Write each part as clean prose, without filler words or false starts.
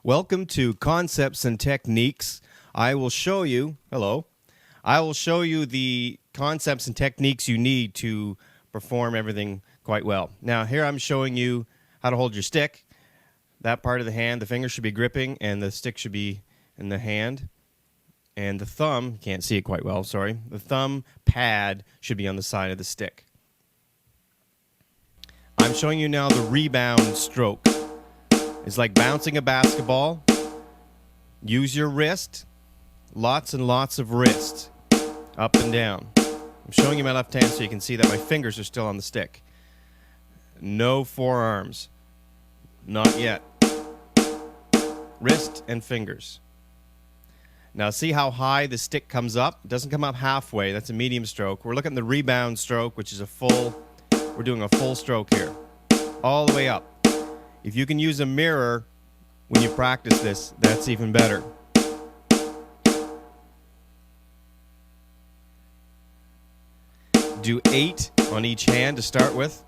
Welcome to Concepts and Techniques. I will show you the concepts and techniques you need to perform everything quite well. Now, here I'm showing you how to hold your stick. That part of the hand, the finger should be gripping, and the stick should be in the hand. And the thumb, you can't see it quite well, sorry. The thumb pad should be on the side of the stick. I'm showing you now the rebound stroke. It's like bouncing a basketball. Use your wrist. Lots and lots of wrist. Up and down. I'm showing you my left hand so you can see that my fingers are still on the stick. No forearms. Not yet. Wrist and fingers. Now see how high the stick comes up? It doesn't come up halfway. That's a medium stroke. We're looking at the rebound stroke, which is we're doing a full stroke here. All the way up. If you can use a mirror when you practice this, that's even better. Do 8 on each hand to start with.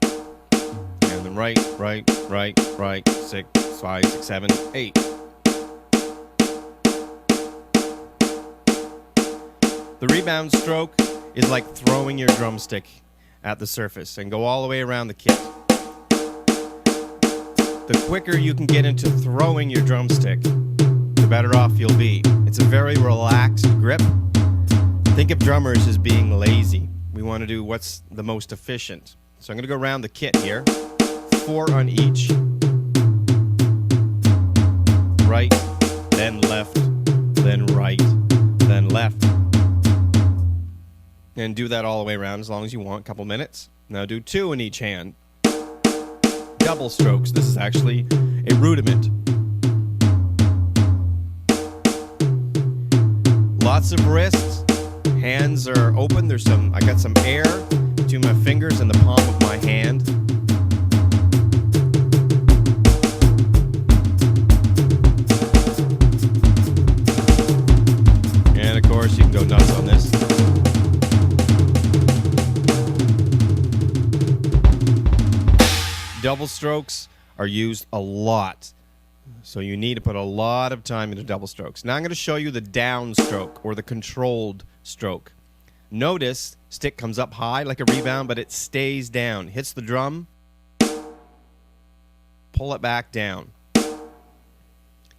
And then right, 6, 5, 6, 7, 8. The rebound stroke is like throwing your drumstick at the surface and go all the way around the kit. The quicker you can get into throwing your drumstick, the better off you'll be. It's a very relaxed grip. Think of drummers as being lazy. We want to do what's the most efficient. So I'm going to go around the kit here. 4 on each. Right, then left, then right, then left. And do that all the way around as long as you want, a couple minutes. Now do 2 in each hand. Double strokes. This is actually a rudiment. Lots of wrists. Hands are open. I got some air between my fingers and the palm of my hand. And of course, you can go nuts on this. Double strokes are used a lot, so you need to put a lot of time into double strokes. Now I'm going to show you the down stroke, or the controlled stroke. Notice, stick comes up high like a rebound, but it stays down. Hits the drum, pull it back down.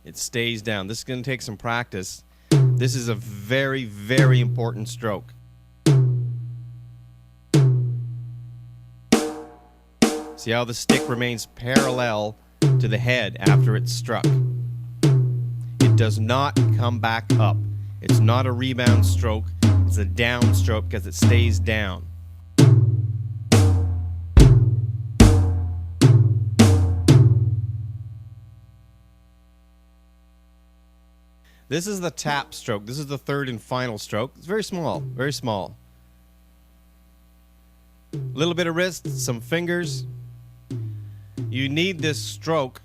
It stays down. This is going to take some practice. This is a very, very important stroke. See how the stick remains parallel to the head after it's struck. It does not come back up. It's not a rebound stroke. It's a down stroke because it stays down. This is the tap stroke. This is the third and final stroke. It's very small, very small. A little bit of wrist, some fingers. You need this stroke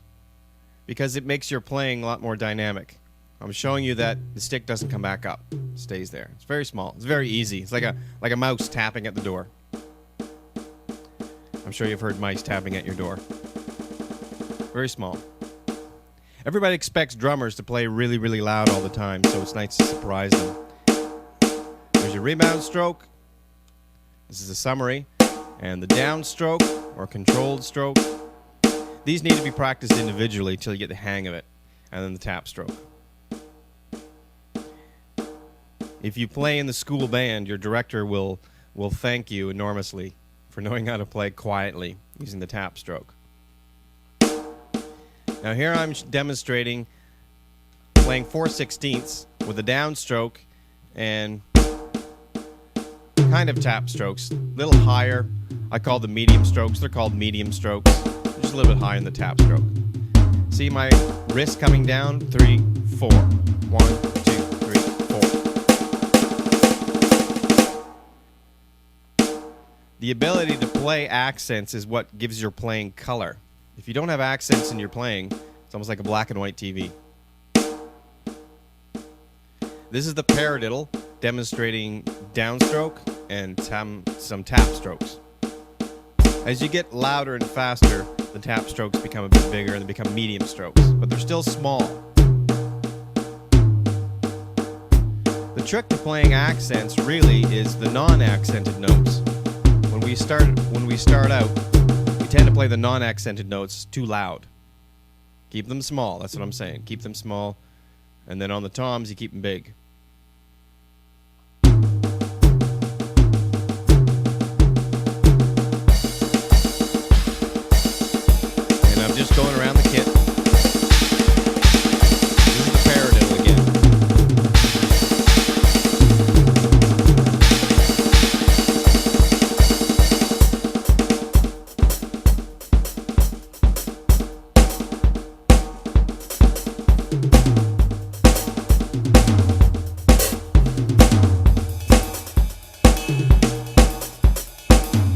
because it makes your playing a lot more dynamic. I'm showing you that the stick doesn't come back up. It stays there. It's very small. It's very easy. It's like a mouse tapping at the door. I'm sure you've heard mice tapping at your door. Very small. Everybody expects drummers to play really, really loud all the time, so it's nice to surprise them. There's your rebound stroke. This is a summary. And the down stroke, or controlled stroke. These need to be practiced individually till you get the hang of it. And then the tap stroke. If you play in the school band, your director will thank you enormously for knowing how to play quietly using the tap stroke. Now here I'm demonstrating playing 4/16 with a down stroke and kind of tap strokes. A little higher. I call them medium strokes. They're called medium strokes. Just a little bit higher in the tap stroke. See my wrist coming down? 3, 4. 1, 2, 3, 4. The ability to play accents is what gives your playing color. If you don't have accents in your playing, it's almost like a black and white TV. This is the paradiddle demonstrating downstroke and some tap strokes. As you get louder and faster, the tap strokes become a bit bigger and they become medium strokes, but they're still small. The trick to playing accents really is the non-accented notes. When we start out, we tend to play the non-accented notes too loud. Keep them small, that's what I'm saying. Keep them small, and then on the toms you keep them big. And I'm just going around the kit. This is the paradiddle again.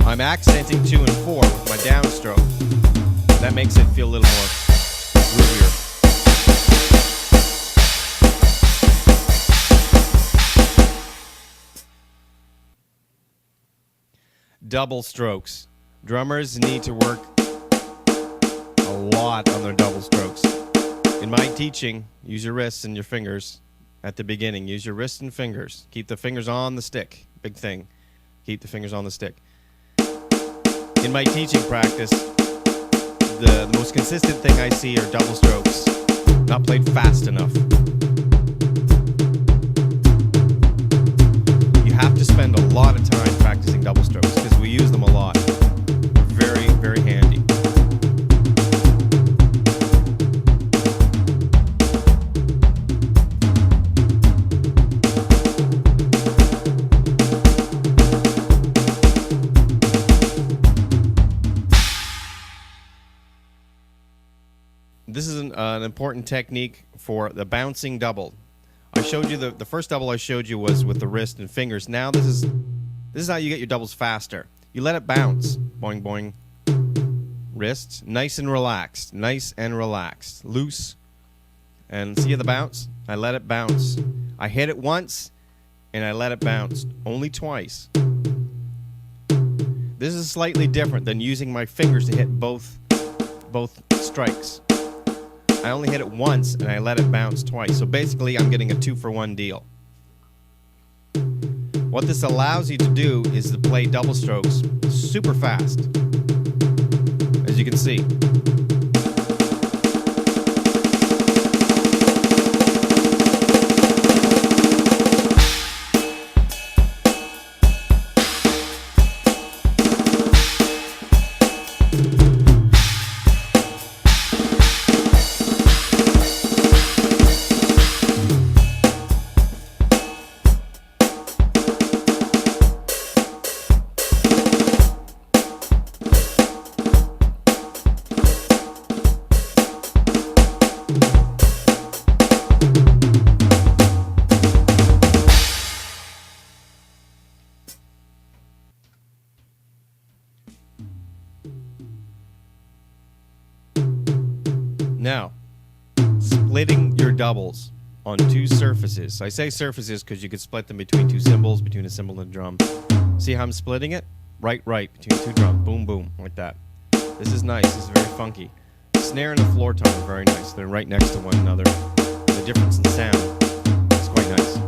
I'm accenting 2 and 4 with my downstroke. That makes it feel a little more groovier. Double strokes. Drummers need to work a lot on their double strokes. In my teaching, use your wrists and your fingers at the beginning. Use your wrists and fingers. Keep the fingers on the stick. Big thing. Keep the fingers on the stick. In my teaching practice, the most consistent thing I see are double strokes, not played fast enough. You have to spend a lot of time practicing double strokes because we use them a lot. They're very, very handy. This is an important technique for the bouncing double. I showed you the first double I showed you was with the wrist and fingers. Now this is how you get your doubles faster. You let it bounce. Boing, boing. Wrist. Nice and relaxed. Nice and relaxed. Loose. And see the bounce? I let it bounce. I hit it once and I let it bounce. Only twice. This is slightly different than using my fingers to hit both strikes. I only hit it once and I let it bounce twice. So basically I'm getting a 2-for-1 deal. What this allows you to do is to play double strokes super fast, as you can see. Now, splitting your doubles on 2 surfaces. I say surfaces because you could split them between 2 cymbals, between a cymbal and a drum. See how I'm splitting it? Right, between 2 drums. Boom, boom, like that. This is nice. This is very funky. The snare and the floor tom are very nice. They're right next to one another. The difference in sound is quite nice.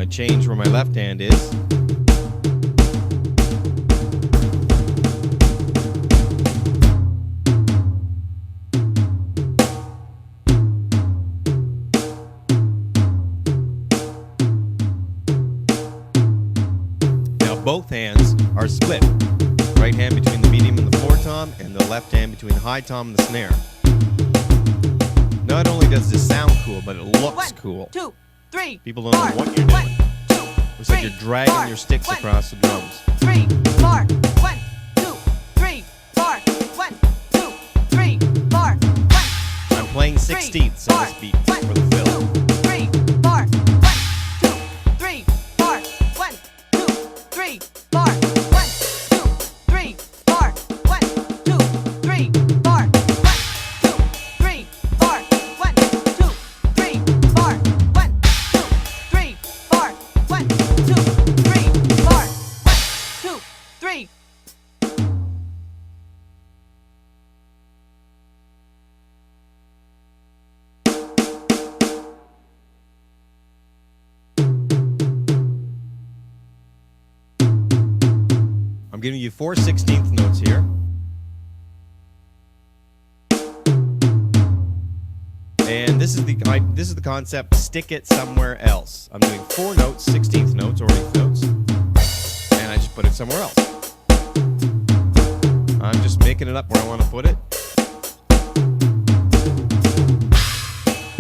Change where my left hand is. Now both hands are split. Right hand between the medium and the floor tom, and the left hand between the high tom and the snare. Not only does this sound cool, but it looks cool. 1, 2, 3. People don't know what you're doing. Looks like you're dragging your sticks across the drums. 3, 4. 1, 2, 3, 4. 1, 2, 3, 4. 1. I'm playing 16ths on this beat for the fill. 3, 4. 1, 2, 3, 4. 1, 2, 3, 4. 1, 2, 3, 4. 1, 2, 3, 4. giving you 4 16th notes here. And this is the concept, stick it somewhere else. I'm doing 4 notes, 16th notes or 8th notes, and I just put it somewhere else. I'm just making it up where I want to put it.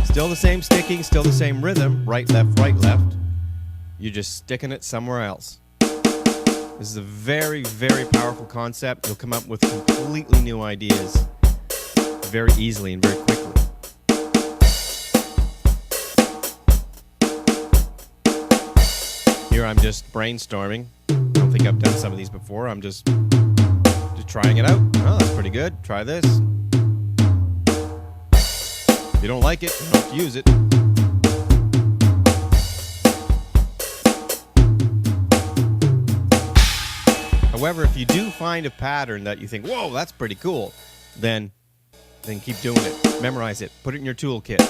Still the same sticking, still the same rhythm, right, left. You're just sticking it somewhere else. This is a very, very powerful concept. You'll come up with completely new ideas very easily and very quickly. Here I'm just brainstorming. I don't think I've done some of these before. I'm just trying it out. Oh, that's pretty good. Try this. If you don't like it, you don't have to use it. However, if you do find a pattern that you think, whoa, that's pretty cool, then keep doing it. Memorize it. Put it in your toolkit.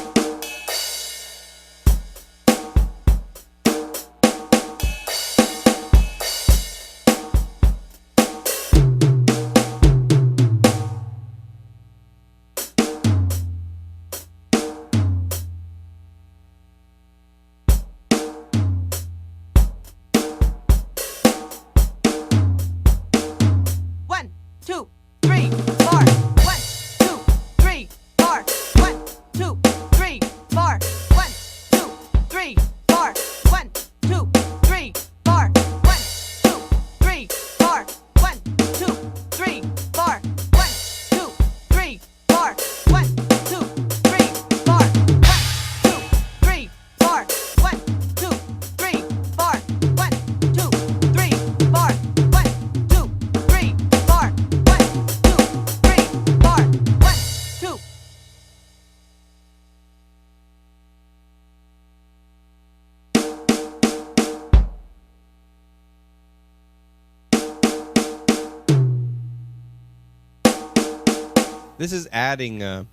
This is adding a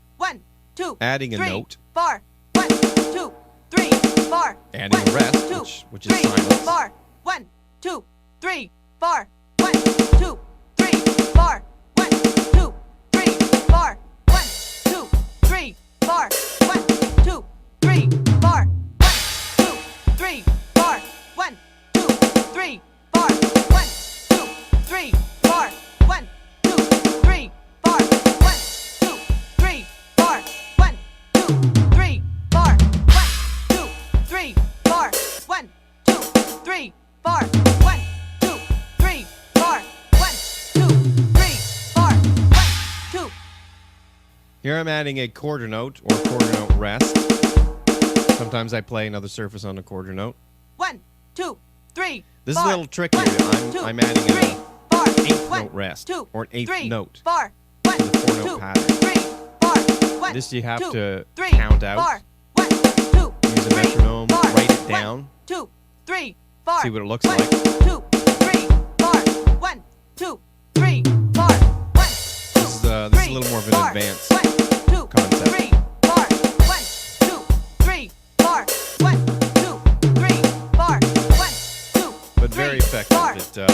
note. 4. 1, 2, 3, 4. Adding a rest, which is silence. 4. 1, 2, 3, 4. 1, 2, 3, 4. 1, 2, 3, 4. 1, 2, 3, 4. 1, 2, 3, 4. 1, 2, 3, 4. 1, 2, 3, 4. 1, 2, 3, 4. 1, 2, 3, 4. 1, 2, 3, 4. 1, 2, 3, 4. 1, 2, 3, 4. 1, 2. Here I'm adding a quarter note or quarter note rest. Sometimes I play another surface on the quarter note. 1, 2, 3. This is a little tricky. I'm adding an 8th note rest or an 8th note. 4. The 4-note pattern. 3, 4. 1, this you have to 3, count out. 4. 1, 2, use a metronome, write it down. 1, 2, 3, 4. See what it looks 1, like. 2, 3, 4. 1, 2, 3, 4. 1, This is a little more of an advanced concept. 3, 4. 1, 2, 3, 4. 1, 2, 3, 4. 1, 2. But very effective. It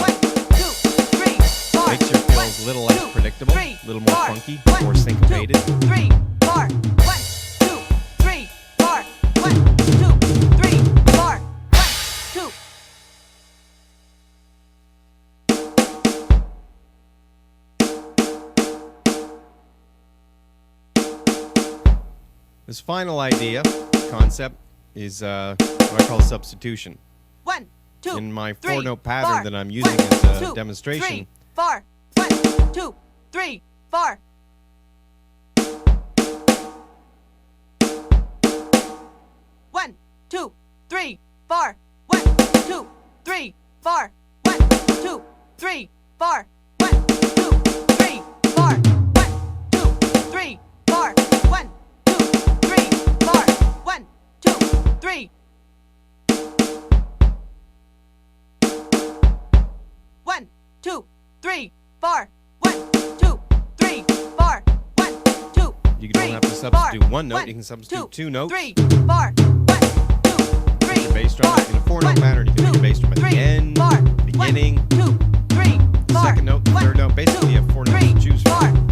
makes your fills a little less predictable, a little more funky, more syncopated. 3, 4. 1, 2, 3, 4. 1, 2, 3, 4. 1, 2. This final idea, concept, is what I call substitution. 1, 2, in my 3, 4-note pattern 4. that I'm using 1, as a 2, demonstration. 3, 4. 1, 2, 3, 4. 1, 2, 3, 4. 1, 2, 3, 4. 1, 2, 3, 4. 1, 2, 3, 4. 1, 2, 3, 4. 1, 2, 3, 4. 1, 2, 3. 1, 2, 3, 4. 1, 2, 3, 4. 1, 2. You don't have to substitute one note. You can substitute 2 notes. 3, 4. 1, 2, 3. Your bass drum in a 4-note pattern. You can make a bass drum at the end, beginning. 2, 3, 4. second note, the third note. Basically, you have four notes to choose from.